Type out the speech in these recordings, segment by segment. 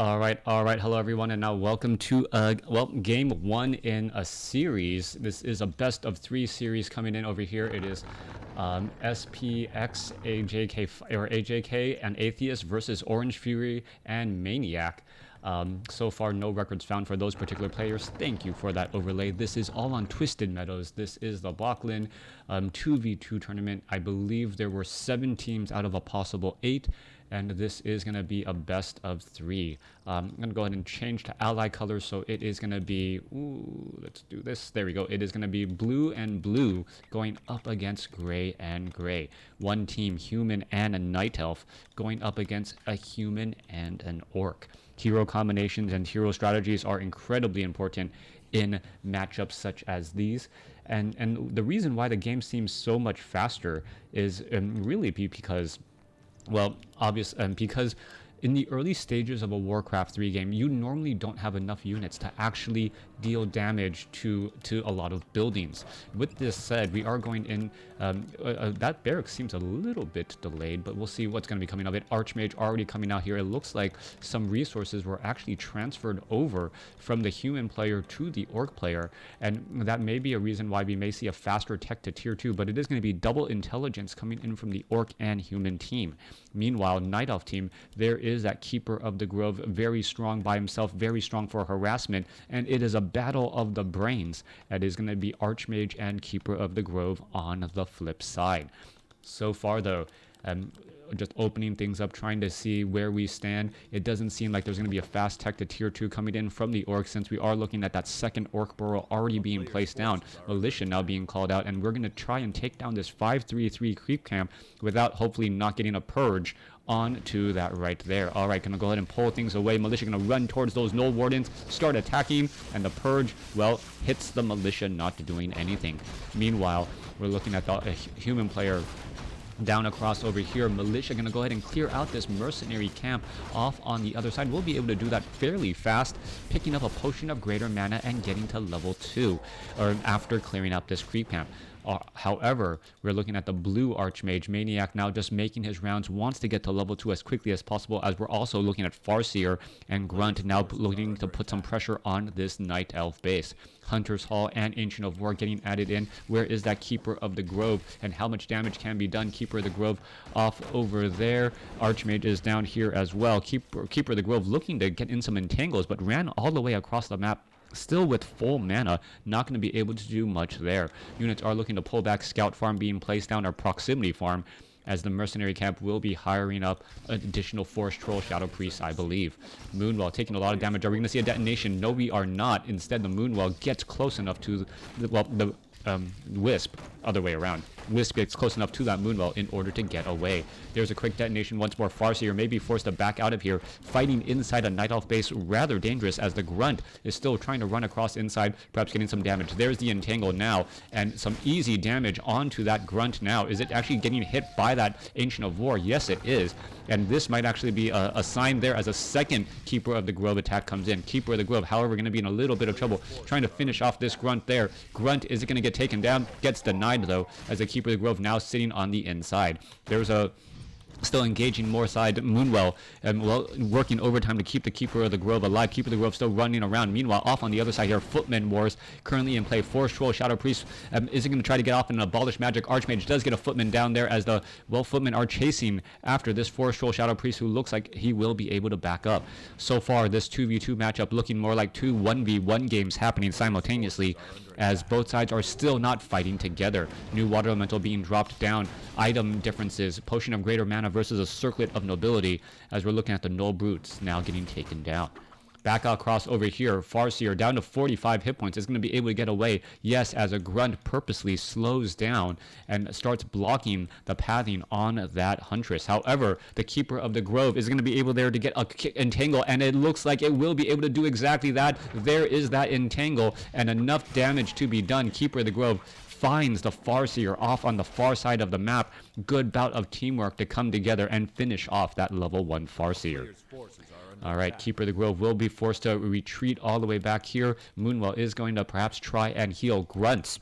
All right. Hello, everyone, and now welcome to game one in a series. This is a best of three series coming in over here. It is SPX AJK or AJK and Atheist versus Orange Fury and Maniac. So far, no records found for those particular players. Thank you for that overlay. This is all on Twisted Meadows. This is the Balkan 2v2 tournament. I believe there were 7 teams out of a possible 8. And this is going to be a best of 3. I'm going to go ahead and change to ally colors. So it is going to be, let's do this. There we go. It is going to be blue and blue going up against gray and gray. One team, human and a night elf, going up against a human and an orc. Hero combinations and hero strategies are incredibly important in matchups such as these. And the reason why the game seems so much faster is really because, well, because in the early stages of a WarCraft 3 game, you normally don't have enough units to actually deal damage to a lot of buildings. With this said, we are going in, that barracks seems a little bit delayed, but we'll see what's going to be coming of it. Archmage already coming out here. It looks like some resources were actually transferred over from the human player to the orc player, and that may be a reason why we may see a faster tech to tier 2, but it is going to be double intelligence coming in from the orc and human team. Meanwhile, Night Elf team, there is that Keeper of the Grove, very strong by himself, very strong for harassment, and it is a battle of the brains. That is going to be Archmage and Keeper of the Grove on the flip side. So far, though, just opening things up, trying to see where we stand. It doesn't seem like there's going to be a fast tech to tier 2 coming in from the orc, since we are looking at that second orc burrow already being placed down, militia now being called out, and we're going to try and take down this 5-3-3 creep camp without hopefully not getting a purge onto that right there. All right, gonna go ahead and pull things away. Militia gonna run towards those Null Wardens, start attacking, and the purge, well, hits the militia not doing anything. Meanwhile, we're looking at the human player down across over here. Militia gonna go ahead and clear out this mercenary camp off on the other side. We'll be able to do that fairly fast, picking up a potion of greater mana and getting to level 2, or after clearing out this creep camp. However, we're looking at the blue Archmage. Maniac now just making his rounds, wants to get to level 2 as quickly as possible, as we're also looking at Farseer and Grunt now looking to put some pressure on this Night Elf base. Hunter's Hall and Ancient of War getting added in. Where is that Keeper of the Grove, and how much damage can be done? Keeper of the Grove off over there. Archmage is down here as well. Keeper of the Grove looking to get in some entangles, but ran all the way across the map. Still with full mana, not going to be able to do much there. Units are looking to pull back. Scout farm being placed down, or proximity farm, as the mercenary camp will be hiring up additional forest troll shadow priests, I believe. Moonwell taking a lot of damage. Are we going to see a detonation? No, we are not. Instead, the Moonwell gets close enough to the Wisp, other way around. Wisp gets close enough to that Moonwell in order to get away. There's a quick detonation once more. Farseer may be forced to back out of here. Fighting inside a Night Elf base, rather dangerous, as the Grunt is still trying to run across inside, perhaps getting some damage. There's the Entangle now, and some easy damage onto that Grunt now. Is it actually getting hit by that Ancient of War? Yes, it is. And this might actually be a sign there as a second Keeper of the Grove attack comes in. Keeper of the Grove, however, going to be in a little bit of trouble trying to finish off this Grunt there. Grunt, is it going to get taken down? Gets denied, though, as the Keeper of the Grove now sitting on the inside. There's a still engaging more side Moonwell, and well, working overtime to keep the Keeper of the Grove alive. Keeper of the Grove still running around. Meanwhile, off on the other side here, Footman Wars currently in play. Forest Troll, Shadow Priest isn't going to try to get off and abolish magic. Archmage does get a Footman down there, as the, well, Footmen are chasing after this Forest Troll, Shadow Priest, who looks like he will be able to back up. So far, this 2v2 matchup looking more like 2 1v1 games happening simultaneously, as both sides are still not fighting together. New Water Elemental being dropped down. Item differences. Potion of Greater Mana versus a Circlet of Nobility, as we're looking at the Null Brutes now getting taken down. Back across over here, Farseer down to 45 hit points is going to be able to get away. Yes, as a Grunt purposely slows down and starts blocking the pathing on that Huntress. However, the Keeper of the Grove is going to be able there to get a Entangle, and it looks like it will be able to do exactly that. There is that Entangle, and enough damage to be done. Keeper of the Grove finds the Farseer off on the far side of the map. Good bout of teamwork to come together and finish off that level 1 Farseer. All right, Keeper of the Grove will be forced to retreat all the way back here. Moonwell is going to perhaps try and heal Grunts.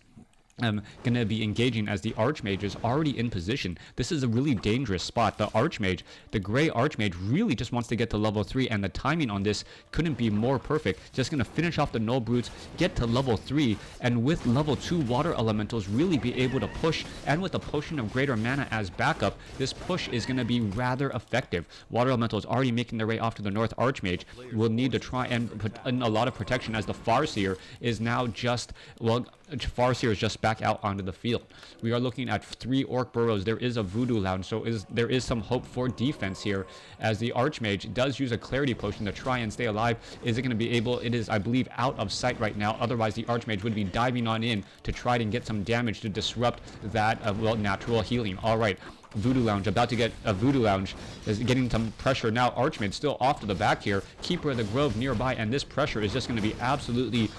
going to be engaging as the Archmage is already in position. This is a really dangerous spot. The Archmage, the Gray Archmage, really just wants to get to level 3, and the timing on this couldn't be more perfect. Just going to finish off the Null Brutes, get to level 3, and with level 2 Water Elementals really be able to push, and with a Potion of Greater Mana as backup, this push is going to be rather effective. Water Elementals already making their way off to the North. Archmage will need to try and put in a lot of protection as the Farseer is now just, well, Farseer is just back out onto the field. We are looking at 3 Orc Burrows. There is a Voodoo Lounge, so there is some hope for defense here as the Archmage does use a Clarity Potion to try and stay alive. Is it going to be able? It is, I believe, out of sight right now. Otherwise, the Archmage would be diving on in to try and get some damage to disrupt that, well, natural healing. All right. Voodoo Lounge about to get a Voodoo Lounge is getting some pressure now. Archmage still off to the back here. Keeper of the Grove nearby, and this pressure is just going to be absolutely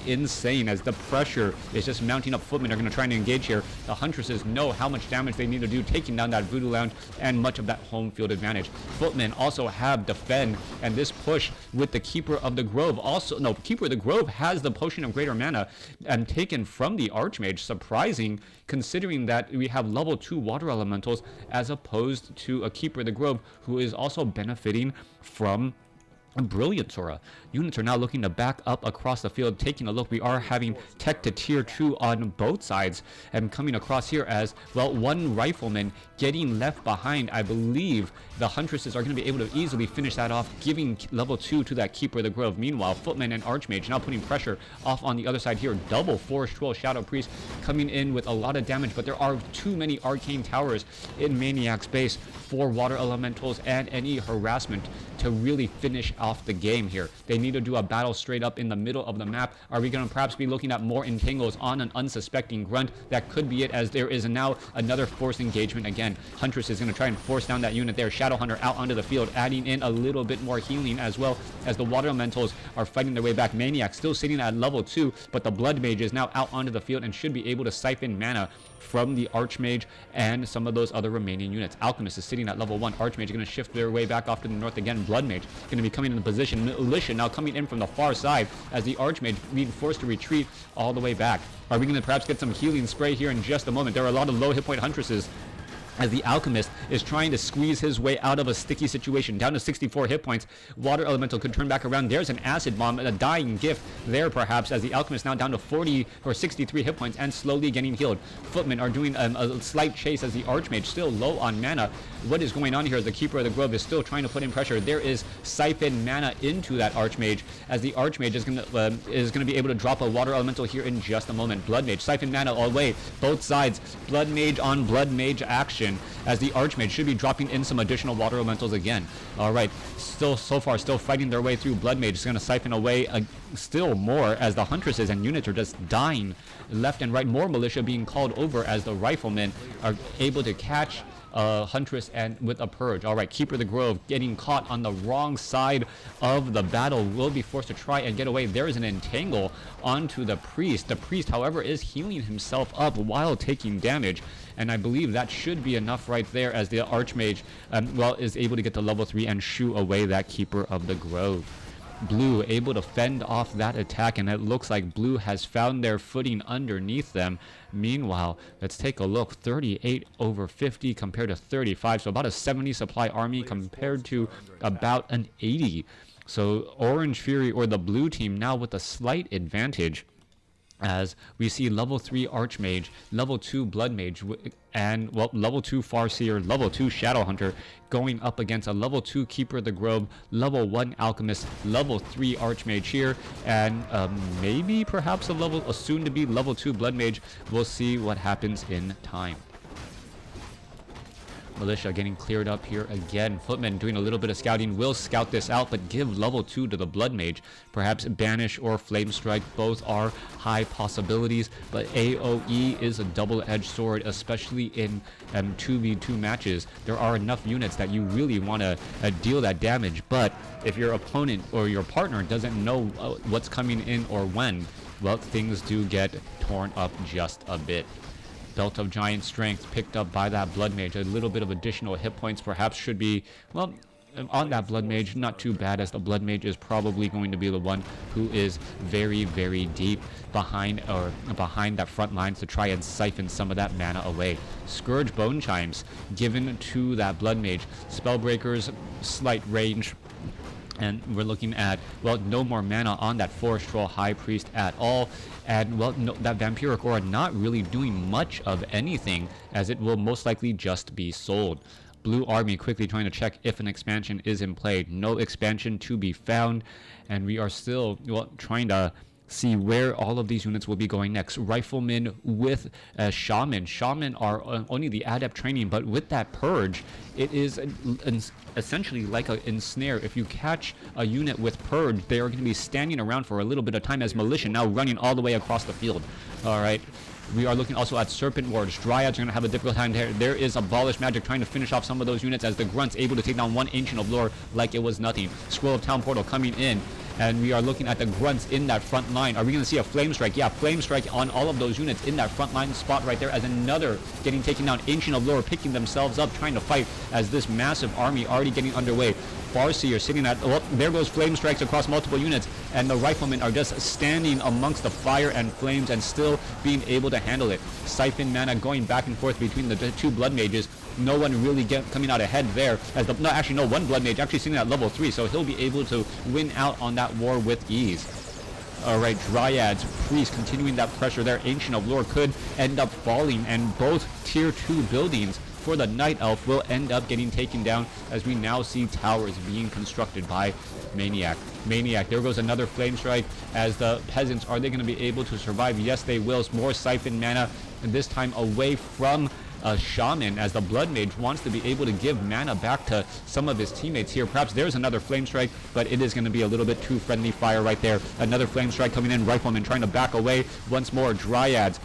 insane as the pressure is just mounting up. Footmen are going to try and engage here. The Huntresses know how much damage they need to do, taking down that Voodoo Lounge and much of that home field advantage. Footmen also have defend, and this push with the Keeper of the Grove also, no, Keeper of the Grove has the Potion of Greater Mana and taken from the Archmage. Surprising considering that we have level 2 Water Elementals as opposed to a Keeper of the Grove who is also benefiting from Brilliant Aura. Units are now looking to back up across the field. Taking a look, we are having tech to tier 2 on both sides, and coming across here as well, one rifleman getting left behind. I believe the Huntresses are going to be able to easily finish that off, giving level 2 to that Keeper of the Grove. Meanwhile, Footman and Archmage now putting pressure off on the other side here. Double Force Troll Shadow Priest coming in with a lot of damage, but there are too many Arcane Towers in Maniac's base for Water Elementals and any harassment to really finish off the game here. They need to do a battle straight up in the middle of the map. Are we going to perhaps be looking at more entangles on an unsuspecting Grunt? That could be it, as there is now another force engagement again. Huntress is going to try and force down that unit there. Shadowhunter out onto the field, adding in a little bit more healing as well as the Water Elementals are fighting their way back. Maniac still sitting at level 2, but the Blood Mage is now out onto the field and should be able to siphon mana from the Archmage and some of those other remaining units. Alchemist is sitting at level 1. Archmage is going to shift their way back off to the north again. Blood Mage going to be coming into position. Militia now coming in from the far side as the Archmage being forced to retreat all the way back. Are we going to perhaps get some healing spray here in just a moment? There are a lot of low hit point Huntresses as the Alchemist is trying to squeeze his way out of a sticky situation. Down to 64 hit points. Water Elemental could turn back around. There's an Acid Bomb, a dying gift there perhaps, as the Alchemist now down to 40 or 63 hit points and slowly getting healed. Footmen are doing a slight chase as the Archmage still low on mana. What is going on here is the Keeper of the Grove is still trying to put in pressure. There is siphon mana into that Archmage, as the Archmage is gonna be able to drop a Water Elemental here in just a moment. Blood Mage, siphon mana all the way, both sides. Blood Mage on Blood Mage action, as the Archmage should be dropping in some additional Water Elementals again. All right, still so far still fighting their way through. Blood Mage is going to siphon away still more as the Huntresses and units are just dying left and right. More militia being called over as the Riflemen are able to catch Huntress and with a purge. All right, Keeper of the Grove getting caught on the wrong side of the battle, will be forced to try and get away. There is an entangle onto the priest. The priest, however, is healing himself up while taking damage, and I believe that should be enough right there, as the Archmage is able to get to level 3 and shoo away that Keeper of the Grove. Blue able to fend off that attack, and it looks like Blue has found their footing underneath them. Meanwhile, let's take a look. 38 over 50 compared to 35, so about a 70 supply army compared to about an 80. So Orange Fury, or the blue team, now with a slight advantage, as we see level 3 Archmage, level 2 Blood Mage, and well, level 2 Farseer, level 2 Shadowhunter going up against a level 2 Keeper of the Grove, level 1 Alchemist, level 3 Archmage here, and maybe perhaps a soon-to-be level 2 Blood Mage. We'll see what happens in time. Militia getting cleared up here again. Footmen doing a little bit of scouting, will scout this out, but give level 2 to the Blood Mage. Perhaps Banish or Flame Strike, both are high possibilities, but AoE is a double-edged sword, especially in 2v2 matches. There are enough units that you really want to deal that damage, but if your opponent or your partner doesn't know what's coming in or when, well, things do get torn up just a bit. Belt of Giant Strength picked up by that Blood Mage. A little bit of additional hit points perhaps should be, well, on that Blood Mage, not too bad, as the Blood Mage is probably going to be the one who is very, very deep behind that front line to try and siphon some of that mana away. Scourge Bone Chimes given to that Blood Mage. Spellbreakers, slight range. And we're looking at, well, no more mana on that Forest Troll High Priest at all. And, well, no, that Vampiric Aura not really doing much of anything, as it will most likely just be sold. Blue Army quickly trying to check if an expansion is in play. No expansion to be found. And we are still, well, trying to see where all of these units will be going next. Riflemen with Shaman. Shaman are only the adept training, but with that Purge, it is essentially like an ensnare. If you catch a unit with Purge, they are going to be standing around for a little bit of time, as Militia now running all the way across the field. All right. We are looking also at Serpent Wards. Dryads are going to have a difficult time there. There is Abolish Magic trying to finish off some of those units, as the Grunt's able to take down one Ancient of Lore like it was nothing. Scroll of Town Portal coming in. And we are looking at the Grunts in that front line. Are we going to see a Flame Strike? Yeah, Flame Strike on all of those units in that front line spot right there, as another getting taken down. Ancient of Lore picking themselves up, trying to fight, as this massive army already getting underway. Farseer sitting at, well, there goes Flame Strikes across multiple units, and the Riflemen are just standing amongst the fire and flames and still being able to handle it. Siphon mana going back and forth between the two Blood Mages. No one really coming out ahead there. As one Blood Mage actually sitting at level 3, so he'll be able to win out on that war with ease. Alright, Dryads, Priests continuing that pressure there. Ancient of Lore could end up falling, and both tier 2 buildings for the Night Elf will end up getting taken down, as we now see towers being constructed by Maniac. Maniac, there goes another Flame Strike, as the Peasants, are they going to be able to survive? Yes, they will. More Siphon mana, and this time away from Shaman, as the Blood Mage wants to be able to give mana back to some of his teammates here. Perhaps there's another Flame Strike, but it is going to be a little bit too friendly fire right there. Another Flame Strike coming in. Rifleman trying to back away once more. Dryads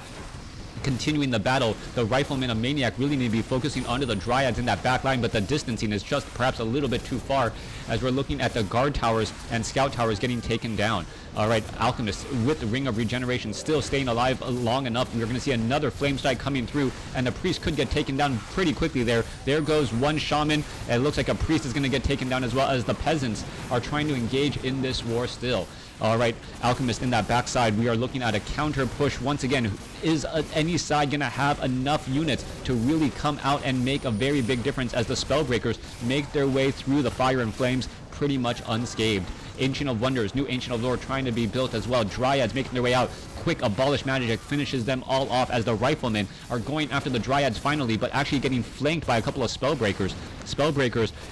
continuing the battle. The Riflemen of Maniac really need to be focusing onto the Dryads in that back line, but the distancing is just perhaps a little bit too far, as we're looking at the guard towers and scout towers getting taken down. Alright, Alchemist with the Ring of Regeneration still staying alive long enough. We're going to see another Flame Strike coming through, and the Priest could get taken down pretty quickly there. There goes one Shaman, and it looks like a Priest is going to get taken down, as well as the Peasants are trying to engage in this war still. Alright, Alchemist in that backside. We are looking at a counter push once again. Is any side going to have enough units to really come out and make a very big difference, as the Spellbreakers make their way through the fire and flames pretty much unscathed? Ancient of Wonders, new Ancient of Lore trying to be built as well. Dryads making their way out. Quick Abolish Magic finishes them all off, as the Riflemen are going after the Dryads finally, but actually getting flanked by a couple of Spellbreakers.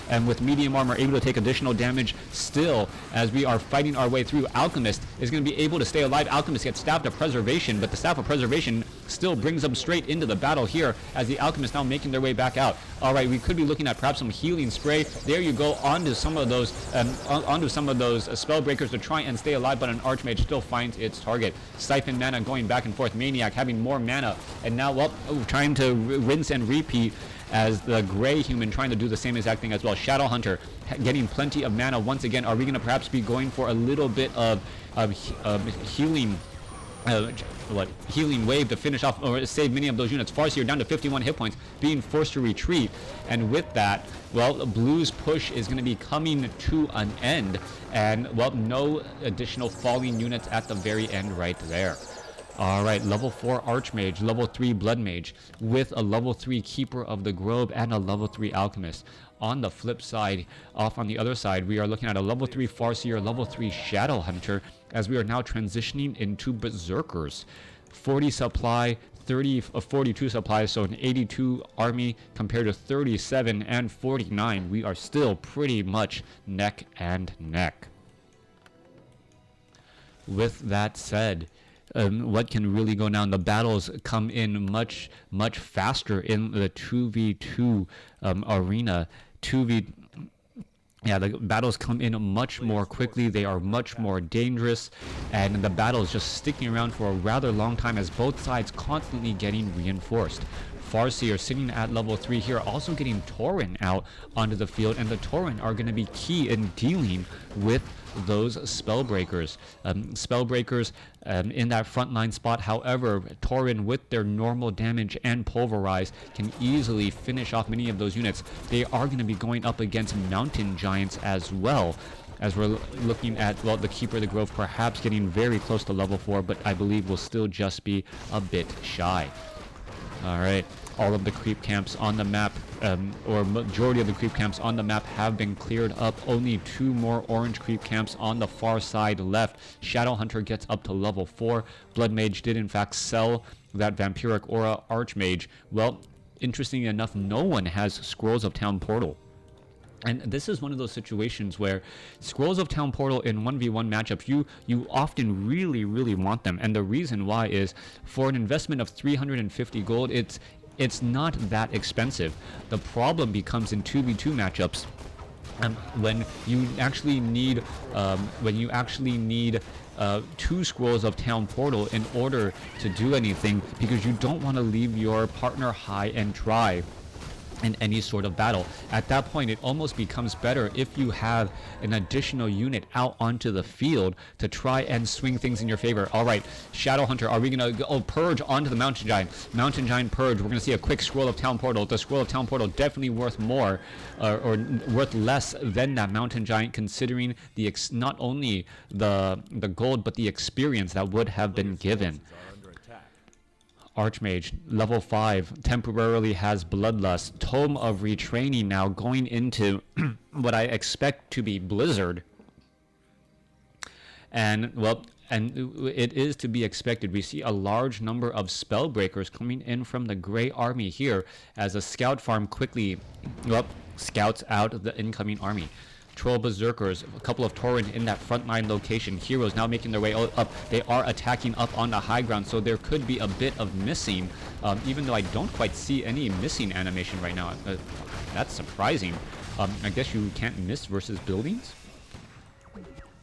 And with medium armor able to take additional damage still, as we are fighting our way through. Alchemist is going to be able to stay alive. Alchemist gets Staff of Preservation, but the Staff of Preservation still brings them straight into the battle here, as the Alchemist now making their way back out. Alright, we could be looking at perhaps some healing spray. There you go, onto some of those Spellbreakers to try and stay alive, but an Archmage still finds its target. Siphon mana going back and forth. Maniac having more mana, and now, well, trying to rinse and repeat, as the Grey Human trying to do the same exact thing as well. Shadow Hunter getting plenty of mana once again. Are we going to perhaps be going for a little bit of healing healing wave to finish off or save many of those units? Farseer down to 51 hit points, being forced to retreat, and with that, well, Blue's push is going to be coming to an end, and, well, no additional falling units at the very end right there. Alright, level 4 Archmage, level 3 Blood Mage, with a level 3 Keeper of the Grove and a level 3 Alchemist. On the flip side, off on the other side, we are looking at a level 3 Farseer, level 3 Shadow Hunter, as we are now transitioning into Berserkers. 40 supply, 42 supplies, so an 82 army compared to 37 and 49. We are still pretty much neck and neck. With that said, what can really go down? The battles come in much faster in the 2v2 arena. The battles come in much more quickly. They are much more dangerous, and the battle is just sticking around for a rather long time, as both sides constantly getting reinforced. Farseer sitting at level 3 here, also getting Tauren out onto the field, and the Tauren are going to be key in dealing with those Spellbreakers. Spellbreakers in that frontline spot, however, Tauren with their normal damage and Pulverize can easily finish off many of those units. They are going to be going up against Mountain Giants as well, as we're looking at, well, the Keeper of the Grove perhaps getting very close to level 4, but I believe will still just be a bit shy. Alright, all of the creep camps on the map, or majority of the creep camps on the map have been cleared up. Only 2 more orange creep camps on the far side left. Shadowhunter gets up to level 4. Blood Mage did in fact sell that Vampiric Aura. Archmage, well, interestingly enough, no one has Scrolls of Town Portal. And this is one of those situations where Scrolls of Town Portal in 1v1 matchups, you often really want them. And the reason why is, for an investment of 350 gold, it's not that expensive. The problem becomes in 2v2 matchups, when you actually need 2 Scrolls of Town Portal in order to do anything, because you don't want to leave your partner high and dry in any sort of battle. At that point, it almost becomes better if you have an additional unit out onto the field to try and swing things in your favor. All right, Shadowhunter, are we gonna go Purge onto the Mountain Giant? Mountain Giant Purge, we're gonna see a quick Scroll of Town Portal. The Scroll of Town Portal definitely worth more, or worth less than that Mountain Giant, considering the not only the gold, but the experience that would have been given. Archmage, level 5, temporarily has Bloodlust. Tome of Retraining now going into what I expect to be Blizzard. And, well, and it is to be expected. We see a large number of Spellbreakers coming in from the Grey Army here, as a scout farm quickly, well, scouts out the incoming army. Troll Berserkers, a couple of Tauren in that frontline location. Heroes now making their way up. They are attacking up on the high ground, so there could be a bit of missing, even though I don't quite see any missing animation right now. That's surprising. I guess you can't miss versus buildings?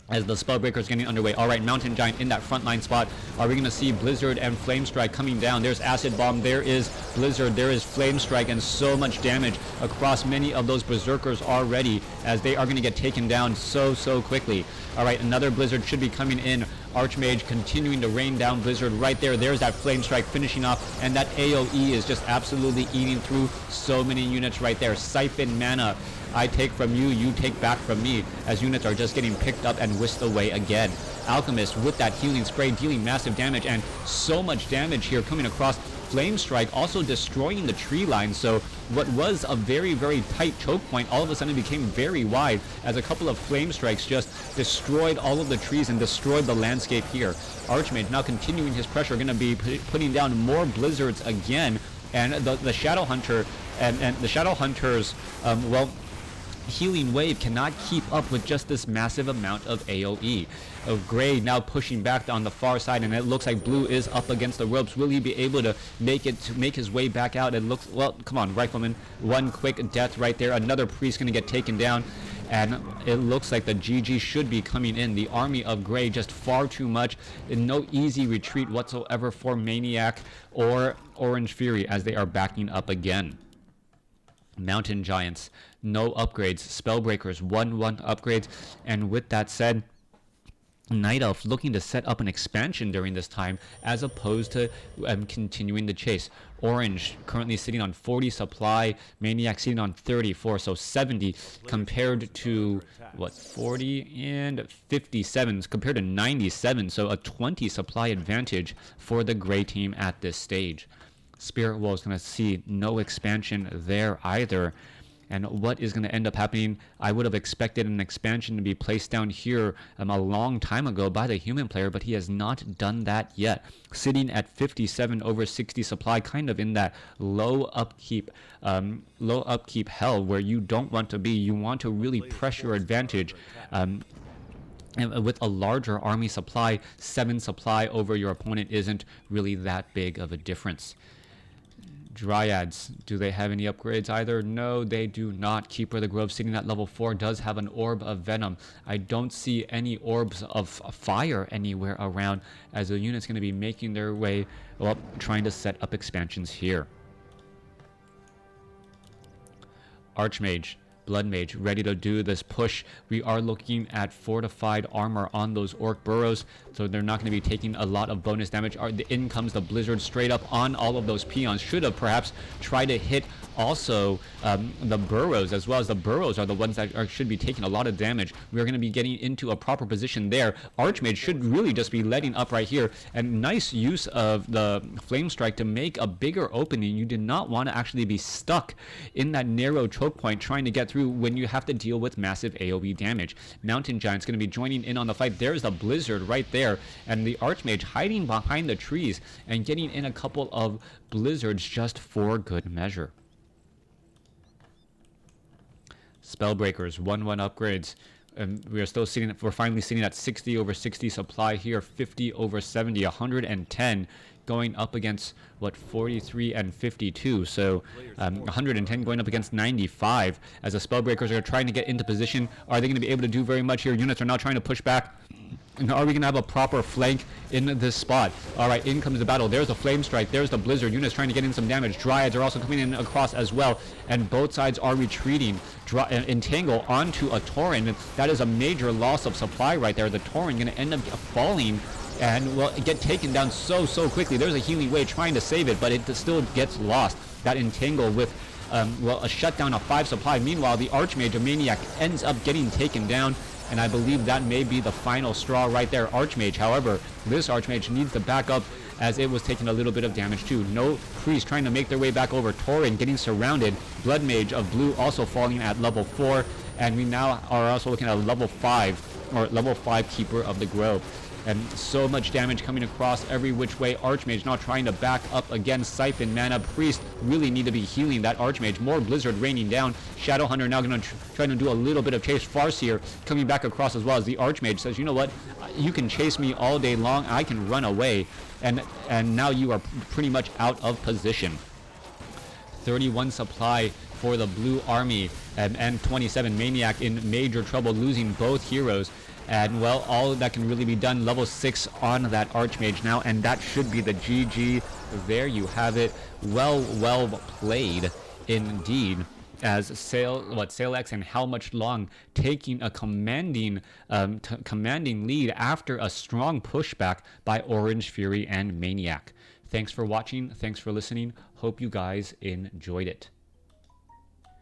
As the Spellbreaker is getting underway. All right, Mountain Giant in that frontline spot. Are we going to see Blizzard and Flame Strike coming down? There's Acid Bomb, there is Blizzard, there is Flame Strike, and so much damage across many of those Berserkers already, as they are going to get taken down so quickly. All right, another Blizzard should be coming in. Archmage continuing to rain down Blizzard right there. There's that Flame Strike finishing off, and that AoE is just absolutely eating through so many units right there. Siphon Mana. I take from you, you take back from me, as units are just getting picked up and whisked away again. Alchemist with that healing spray dealing massive damage, and so much damage here coming across. Flame Strike also destroying the tree line, so what was a very tight choke point all of a sudden became very wide, as a couple of Flame Strikes just destroyed all of the trees and destroyed the landscape here. Archmage now continuing his pressure, going to be putting down more Blizzards again, and the Shadowhunter and the Shadowhunters, well, healing wave cannot keep up with just this massive amount of AoE. Gray now pushing back on the far side, and it looks like Blue is up against the ropes. Will he be able to make his way back out? It looks, well, come on, Rifleman, one quick death right there. Another Priest going to get taken down, and it looks like the GG should be coming in. The army of Gray just far too much, and no easy retreat whatsoever for Maniac or Orange Fury, as they are backing up again. Mountain Giants, no upgrades. Spellbreakers, 1/1 upgrades. And with that said, Night Elf looking to set up an expansion during this time, as opposed to continuing the chase. Orange currently sitting on 40 supply, Maniac sitting on 34, so 70 compared to, what, 40 and 57 compared to 97, so a 20 supply advantage for the Gray team at this stage. Spirit Wolf is going to see no expansion there either. And what is going to end up happening, I would have expected an expansion to be placed down here a long time ago by the human player, but he has not done that yet. Sitting at 57 over 60 supply, kind of in that low upkeep hell where you don't want to be. You want to really press your advantage. And with a larger army supply, 7 supply over your opponent isn't really that big of a difference. Dryads, do they have any upgrades either? No, they do not. Keeper of the Grove sitting at level 4 does have an Orb of Venom. I don't see any Orbs of Fire anywhere around, as the unit's going to be making their way, well, trying to set up expansions here. Archmage, Blood Mage, ready to do this push. We are looking at fortified armor on those Orc burrows, so they're not going to be taking a lot of bonus damage. In comes the Blizzard straight up on all of those peons. Should have perhaps tried to hit also the burrows, as well as the burrows are the ones that should be taking a lot of damage. We're going to be getting into a proper position there. Archmage should really just be letting up right here, and nice use of the Flame Strike to make a bigger opening. You did not want to actually be stuck in that narrow choke point trying to get through when you have to deal with massive AoE damage. Mountain Giant's going to be joining in on the fight. There's the Blizzard right there, and the Archmage hiding behind the trees and getting in a couple of Blizzards just for good measure. Spellbreakers, 1/1 upgrades. We are still sitting. We're finally sitting at 60 over 60 supply here, 50 over 70, 110, going up against what 43 and 52. So 110 going up against 95. As the Spellbreakers are trying to get into position, are they going to be able to do very much here? Units are now trying to push back. And are we going to have a proper flank in this spot? All right, in comes the battle. There's the Flame Strike. There's the Blizzard. Units trying to get in some damage. Dryads are also coming in across as well. And both sides are retreating. Entangle onto a Tauren. That is a major loss of supply right there. The Tauren going to end up falling and will get taken down so quickly. There's a healing wave trying to save it, but it still gets lost. That Entangle with a shutdown of 5 supply. Meanwhile, the Archmage, a Maniac, ends up getting taken down. And I believe that may be the final straw right there. Archmage, however, this Archmage needs to back up as it was taking a little bit of damage too. No Priest trying to make their way back over. Tauren getting surrounded. Blood Mage of blue also falling at level 4. And we now are also looking at a level 5, or level 5 Keeper of the Grove. And so much damage coming across every which way. Archmage now trying to back up again. Siphon mana. Priest really need to be healing that Archmage. More Blizzard raining down. Shadowhunter now going to try to do a little bit of chase. Farseer coming back across as well, as the Archmage says, you know what? You can chase me all day long. I can run away. And now you are pretty much out of position. 31 supply for the blue army, and 27 Maniac in major trouble, losing both heroes. And well, all that can really be done, level 6 on that Archmage now, and that should be the GG. There you have it. Well played indeed, as Salex and How Much Long taking a commanding lead after a strong pushback by Orange Fury and Maniac. Thanks for watching, thanks for listening. Hope you guys enjoyed it.